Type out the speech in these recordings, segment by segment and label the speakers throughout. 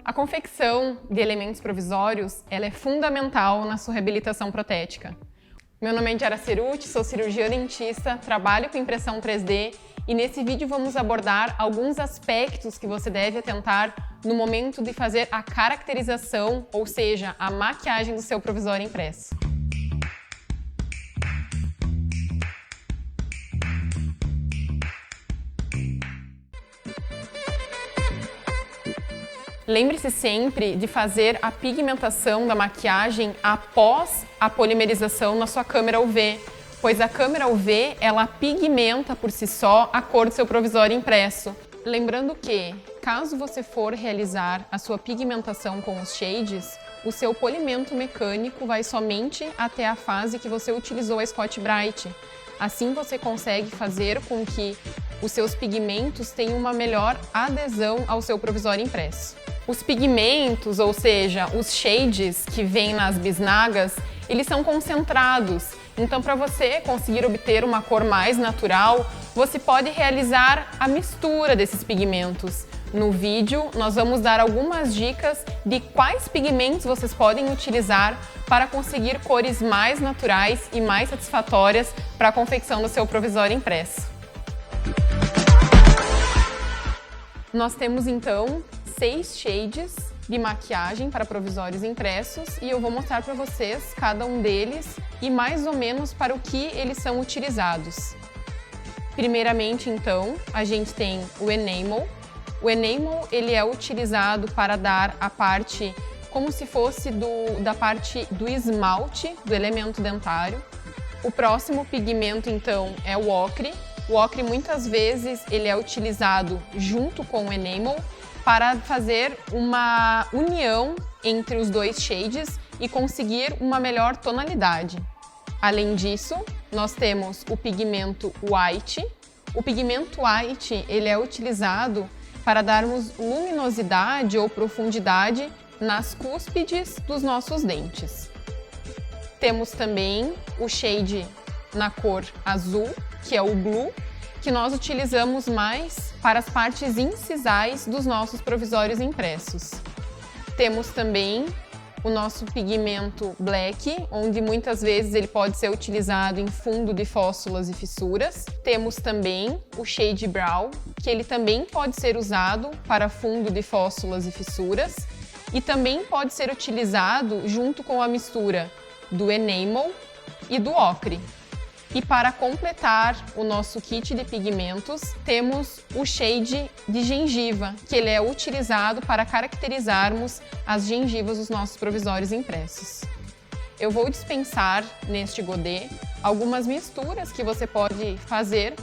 Speaker 1: A confecção de elementos provisórios ela é fundamental na sua reabilitação protética. Meu nome é Indiara Ceruti, sou cirurgiã dentista, trabalho com impressão 3D e nesse vídeo vamos abordar alguns aspectos que você deve atentar no momento de fazer a caracterização, ou seja, a maquiagem do seu provisório impresso. Lembre-se sempre de fazer a pigmentação da maquiagem após a polimerização na sua câmera UV, pois a câmera UV ela pigmenta por si só a cor do seu provisório impresso. Lembrando que, caso você for realizar a sua pigmentação com os shades, o seu polimento mecânico vai somente até a fase que você utilizou a Scotch-Brite. Assim você consegue fazer com que os seus pigmentos tenham uma melhor adesão ao seu provisório impresso. Os pigmentos, ou seja, os shades que vêm nas bisnagas, eles são concentrados. Então, para você conseguir obter uma cor mais natural, você pode realizar a mistura desses pigmentos. No vídeo, nós vamos dar algumas dicas de quais pigmentos vocês podem utilizar para conseguir cores mais naturais e mais satisfatórias para a confecção do seu provisório impresso. Nós temos então 6 shades de maquiagem para provisórios impressos e eu vou mostrar para vocês cada um deles e mais ou menos para o que eles são utilizados. Primeiramente, então, a gente tem o Enamel. O Enamel ele é utilizado para dar a parte como se fosse da parte do esmalte do elemento dentário. O próximo pigmento, então, é o ocre. O ocre muitas vezes ele é utilizado junto com o Enamel para fazer uma união entre os dois shades e conseguir uma melhor tonalidade. Além disso, nós temos o pigmento white. O pigmento white ele é utilizado para darmos luminosidade ou profundidade nas cúspides dos nossos dentes. Temos também o shade na cor azul, que é o blue, que nós utilizamos mais para as partes incisais dos nossos provisórios impressos. Temos também o nosso pigmento black, onde muitas vezes ele pode ser utilizado em fundo de fóssulas e fissuras. Temos também o shade brown, que ele também pode ser usado para fundo de fóssulas e fissuras e também pode ser utilizado junto com a mistura do enamel e do ocre. E para completar o nosso kit de pigmentos, temos o shade de gengiva, que ele é utilizado para caracterizarmos as gengivas dos nossos provisórios impressos. Eu vou dispensar neste godê algumas misturas que você pode fazer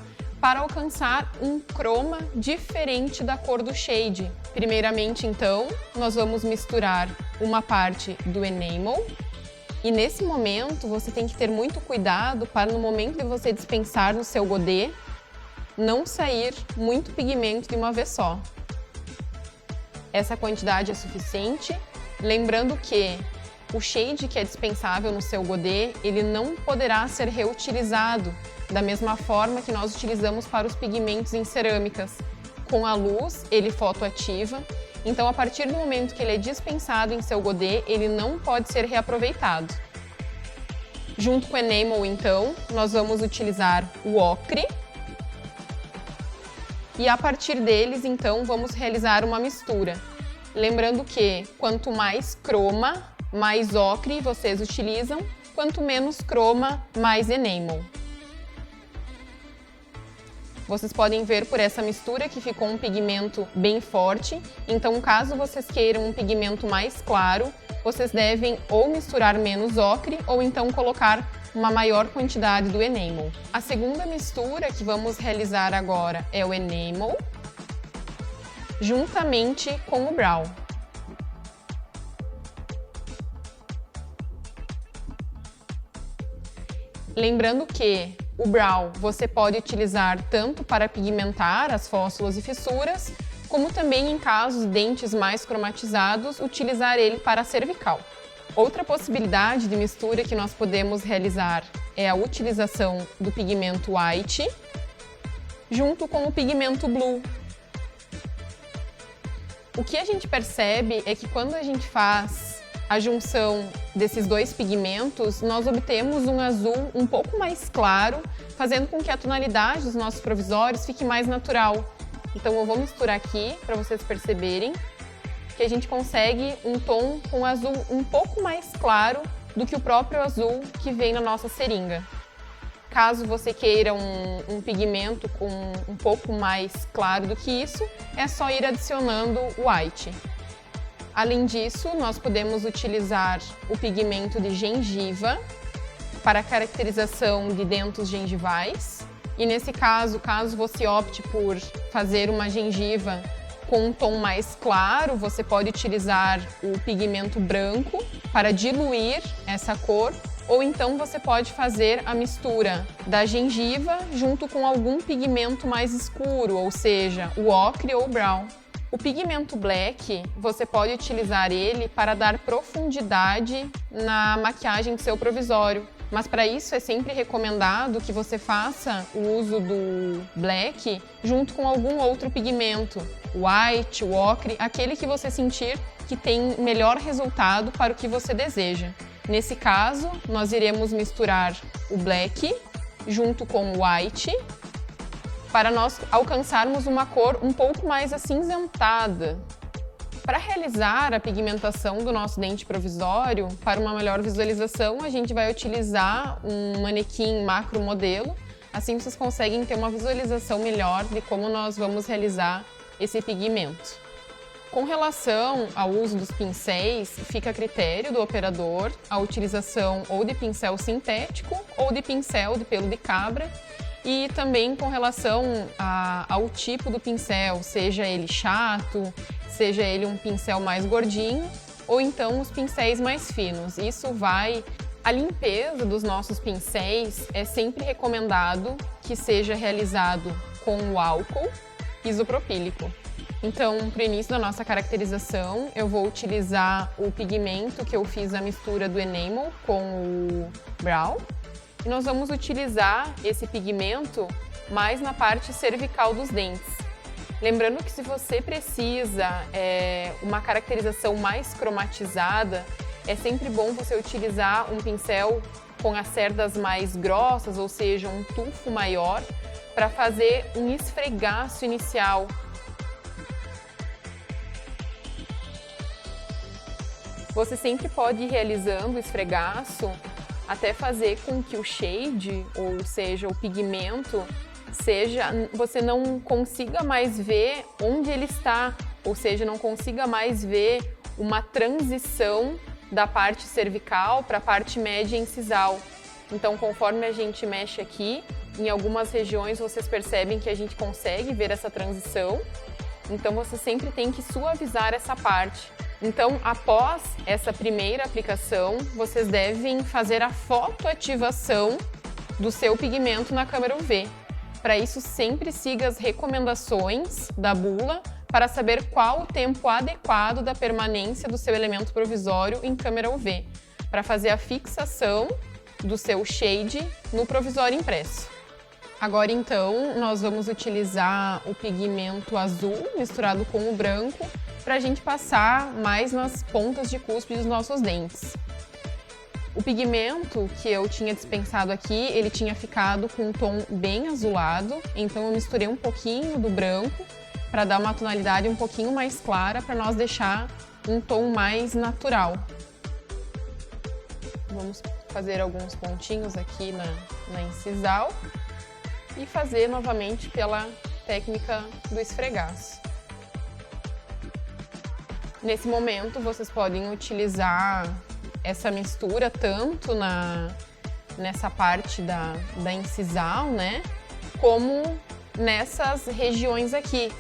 Speaker 1: para alcançar um croma diferente da cor do shade. Primeiramente, então, nós vamos misturar uma parte do enamel. E nesse momento, você tem que ter muito cuidado para no momento de você dispensar no seu godê, não sair muito pigmento de uma vez só. Essa quantidade é suficiente, lembrando que o shade que é dispensável no seu godê, ele não poderá ser reutilizado da mesma forma que nós utilizamos para os pigmentos em cerâmicas. Com a luz, ele fotoativa. Então, a partir do momento que ele é dispensado em seu godê, ele não pode ser reaproveitado. Junto com o enamel, então, nós vamos utilizar o ocre. E a partir deles, então, vamos realizar uma mistura. Lembrando que quanto mais croma, mais ocre vocês utilizam, quanto menos croma, mais enamel. Vocês podem ver por essa mistura que ficou um pigmento bem forte, então caso vocês queiram um pigmento mais claro, vocês devem ou misturar menos ocre ou então colocar uma maior quantidade do enamel. A segunda mistura que vamos realizar agora é o enamel, juntamente com o brown. Lembrando que o brown você pode utilizar tanto para pigmentar as fóssulas e fissuras, como também em casos de dentes mais cromatizados, utilizar ele para a cervical. Outra possibilidade de mistura que nós podemos realizar é a utilização do pigmento white junto com o pigmento blue. O que a gente percebe é que quando a gente faz a junção desses dois pigmentos, nós obtemos um azul um pouco mais claro, fazendo com que a tonalidade dos nossos provisórios fique mais natural. Então eu vou misturar aqui para vocês perceberem que a gente consegue um tom com azul um pouco mais claro do que o próprio azul que vem na nossa seringa. Caso você queira um pigmento com um pouco mais claro do que isso, é só ir adicionando o white. Além disso, nós podemos utilizar o pigmento de gengiva para a caracterização de dentos gengivais. E nesse caso, caso você opte por fazer uma gengiva com um tom mais claro, você pode utilizar o pigmento branco para diluir essa cor, ou então você pode fazer a mistura da gengiva junto com algum pigmento mais escuro, ou seja, o ocre ou o brown. O pigmento black, você pode utilizar ele para dar profundidade na maquiagem do seu provisório. Mas para isso é sempre recomendado que você faça o uso do black junto com algum outro pigmento, o white, o ocre, aquele que você sentir que tem melhor resultado para o que você deseja. Nesse caso, nós iremos misturar o black junto com o white para nós alcançarmos uma cor um pouco mais acinzentada. Para realizar a pigmentação do nosso dente provisório, para uma melhor visualização, a gente vai utilizar um manequim macro modelo. Assim vocês conseguem ter uma visualização melhor de como nós vamos realizar esse pigmento. Com relação ao uso dos pincéis, fica a critério do operador a utilização ou de pincel sintético ou de pincel de pelo de cabra. E também com relação ao tipo do pincel, seja ele chato, seja ele um pincel mais gordinho ou então os pincéis mais finos. Isso vai... A limpeza dos nossos pincéis é sempre recomendado que seja realizado com o álcool isopropílico. Então, para o início da nossa caracterização, eu vou utilizar o pigmento que eu fiz a mistura do enamel com o brown. E nós vamos utilizar esse pigmento mais na parte cervical dos dentes. Lembrando que se você precisa uma caracterização mais cromatizada, é sempre bom você utilizar um pincel com as cerdas mais grossas, ou seja, um tufo maior, para fazer um esfregaço inicial. Você sempre pode ir realizando o esfregaço até fazer com que o shade, ou seja, o pigmento, você não consiga mais ver onde ele está, ou seja, não consiga mais ver uma transição da parte cervical para a parte média incisal. Então, conforme a gente mexe aqui, em algumas regiões vocês percebem que a gente consegue ver essa transição, então você sempre tem que suavizar essa parte. Então, após essa primeira aplicação, vocês devem fazer a fotoativação do seu pigmento na câmera UV. Para isso, sempre siga as recomendações da bula para saber qual o tempo adequado da permanência do seu elemento provisório em câmera UV, para fazer a fixação do seu shade no provisório impresso. Agora, então, nós vamos utilizar o pigmento azul misturado com o branco para a gente passar mais nas pontas de cúspide dos nossos dentes. O pigmento que eu tinha dispensado aqui, ele tinha ficado com um tom bem azulado, então eu misturei um pouquinho do branco para dar uma tonalidade um pouquinho mais clara, para nós deixar um tom mais natural. Vamos fazer alguns pontinhos aqui na incisal e fazer novamente pela técnica do esfregaço. Nesse momento, vocês podem utilizar essa mistura tanto nessa parte da incisal, né, como nessas regiões aqui.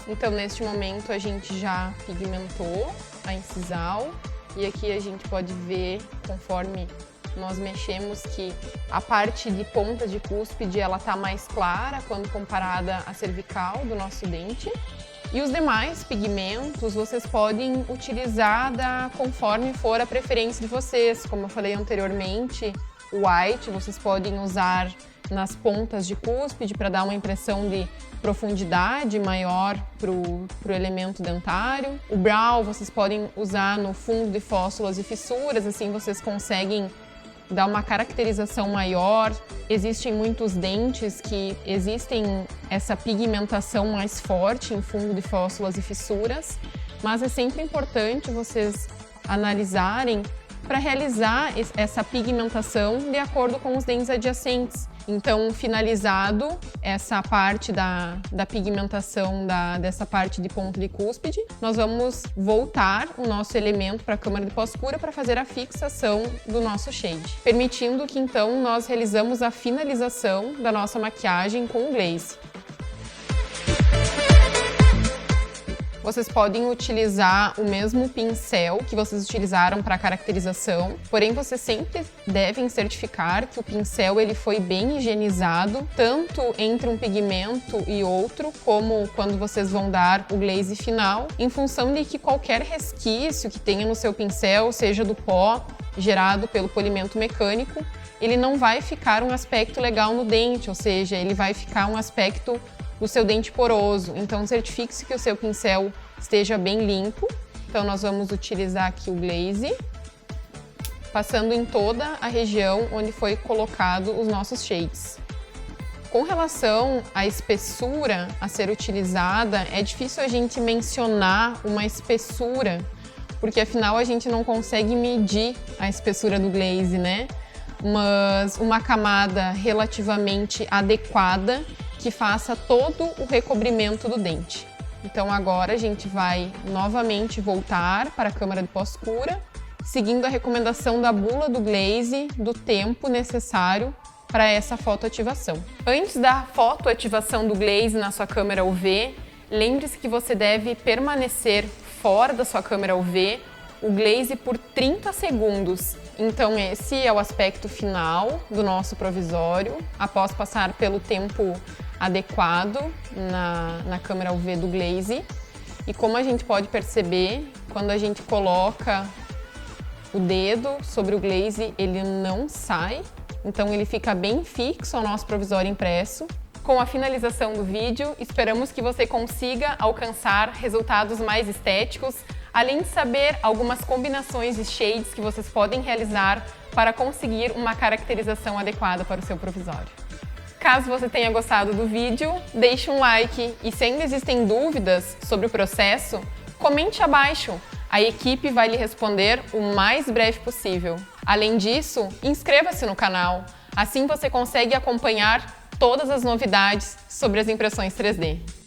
Speaker 1: Então, neste momento, a gente já pigmentou a incisal e aqui a gente pode ver, conforme nós mexemos, que a parte de ponta de cúspide ela tá mais clara quando comparada à cervical do nosso dente. E os demais pigmentos vocês podem utilizar conforme for a preferência de vocês. Como eu falei anteriormente, o white vocês podem usar nas pontas de cúspide para dar uma impressão de profundidade maior para o elemento dentário. O brow vocês podem usar no fundo de fóssulas e fissuras, assim vocês conseguem dar uma caracterização maior. Existem muitos dentes que existem essa pigmentação mais forte em fundo de fóssulas e fissuras, mas é sempre importante vocês analisarem para realizar essa pigmentação de acordo com os dentes adjacentes. Então, finalizado essa parte da pigmentação dessa parte de ponta de cúspide, nós vamos voltar o nosso elemento para a câmara de pós-cura para fazer a fixação do nosso shade, permitindo que então nós realizamos a finalização da nossa maquiagem com o glaze. Vocês podem utilizar o mesmo pincel que vocês utilizaram para a caracterização, porém vocês sempre devem certificar que o pincel ele foi bem higienizado, tanto entre um pigmento e outro, como quando vocês vão dar o glaze final, em função de que qualquer resquício que tenha no seu pincel, seja do pó gerado pelo polimento mecânico, ele não vai ficar um aspecto legal no dente, ou seja, ele vai ficar um aspecto do seu dente poroso. Então certifique-se que o seu pincel esteja bem limpo. Então nós vamos utilizar aqui o glaze, passando em toda a região onde foi colocado os nossos shades. Com relação à espessura a ser utilizada, é difícil a gente mencionar uma espessura, porque afinal a gente não consegue medir a espessura do glaze, né? Mas uma camada relativamente adequada que faça todo o recobrimento do dente. Então agora a gente vai novamente voltar para a câmara de pós-cura, seguindo a recomendação da bula do glaze do tempo necessário para essa fotoativação. Antes da fotoativação do glaze na sua câmera UV, lembre-se que você deve permanecer fora da sua câmera UV o glaze por 30 segundos. Então esse é o aspecto final do nosso provisório, após passar pelo tempo adequado na câmera UV do glaze. E como a gente pode perceber, quando a gente coloca o dedo sobre o glaze, ele não sai, então ele fica bem fixo ao nosso provisório impresso. Com a finalização do vídeo, esperamos que você consiga alcançar resultados mais estéticos, além de saber algumas combinações de shades que vocês podem realizar para conseguir uma caracterização adequada para o seu provisório. Caso você tenha gostado do vídeo, deixe um like e se ainda existem dúvidas sobre o processo, comente abaixo. A equipe vai lhe responder o mais breve possível. Além disso, inscreva-se no canal, assim você consegue acompanhar todas as novidades sobre as impressões 3D.